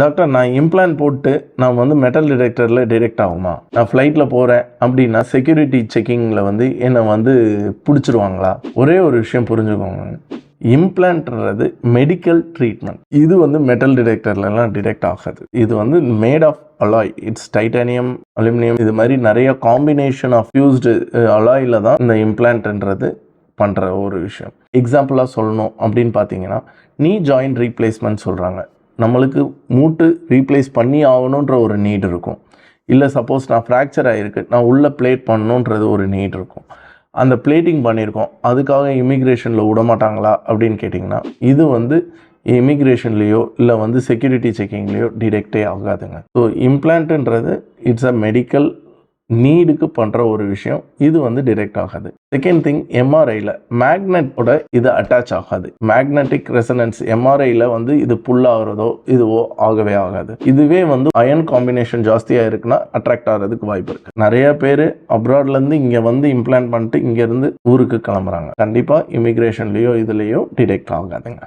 Doctor நான் implant போட்டு நான் வந்து மெட்டல் டிடெக்டரில் டிடெக்ட் ஆகுமா? நான் ஃப்ளைட்டில் போகிறேன் அப்படின்னா செக்யூரிட்டி செக்கிங்கில் வந்து என்னை வந்து பிடிச்சிருவாங்களா? ஒரே ஒரு விஷயம் புரிஞ்சுக்கோங்க, இம்ப்ளான்ட்ன்றது மெடிக்கல் ட்ரீட்மெண்ட். இது வந்து மெட்டல் டிடெக்டர்லாம் டிடெக்ட் ஆகாது. இது வந்து made of alloy. It's titanium, aluminium, இது மாதிரி நிறைய காம்பினேஷன் ஆஃப் ஃபியூஸ்டு அலாயில் தான் இந்த இம்ப்ளான்ட்ன்றது பண்ணுற ஒரு விஷயம். எக்ஸாம்பிளாக சொல்லணும் அப்படின்னு பார்த்தீங்கன்னா, நீ ஜாயிண்ட் ரீப்ளேஸ்மெண்ட் சொல்கிறாங்க. நம்மளுக்கு மூட்டு ரீப்ளேஸ் பண்ணி ஆகணுன்ற ஒரு நீட் இருக்கும். இல்லை சப்போஸ் நான் ஃப்ராக்சர் ஆகிருக்கு, நான் உள்ளே பிளேட் பண்ணணுன்றது ஒரு நீட் இருக்கும். அந்த பிளேட்டிங் பண்ணியிருக்கோம், அதுக்காக இமிக்ரேஷனில் விடமாட்டாங்களா அப்படின்னு கேட்டிங்கன்னா, இது வந்து இமிக்ரேஷன்லேயோ இல்லை வந்து செக்யூரிட்டி செக்கிங்லேயோ டிடெக்டே ஆகாதுங்க. ஸோ இம்ப்ளான்ட்ன்றது இட்ஸ் அ மெடிக்கல் நீடுக்கு பண்ணுற ஒரு விஷயம். இது வந்து டிடெக்ட் ஆகாது. செகண்ட் திங், எம்ஆர்ஐயில் மேக்னெட்டோட இது அட்டாச் ஆகாது. மேக்னெட்டிக் ரெசனன்ஸ் எம்ஆர்ஐயில் வந்து இது புல் ஆகிறதோ இதுவோ ஆகவே ஆகாது. இதுவே வந்து அயன் காம்பினேஷன் ஜாஸ்தியாக இருக்குன்னா அட்ராக்ட் ஆகிறதுக்கு வாய்ப்பு இருக்குது. நிறைய பேர் அப்ராட்லேருந்து இங்கே வந்து இம்ப்ளான்ட் பண்ணிட்டு இங்கேருந்து ஊருக்கு கிளம்புறாங்க. கண்டிப்பாக இமிக்ரேஷன்லேயோ இதுலேயோ டிடெக்ட் ஆகாதுங்க.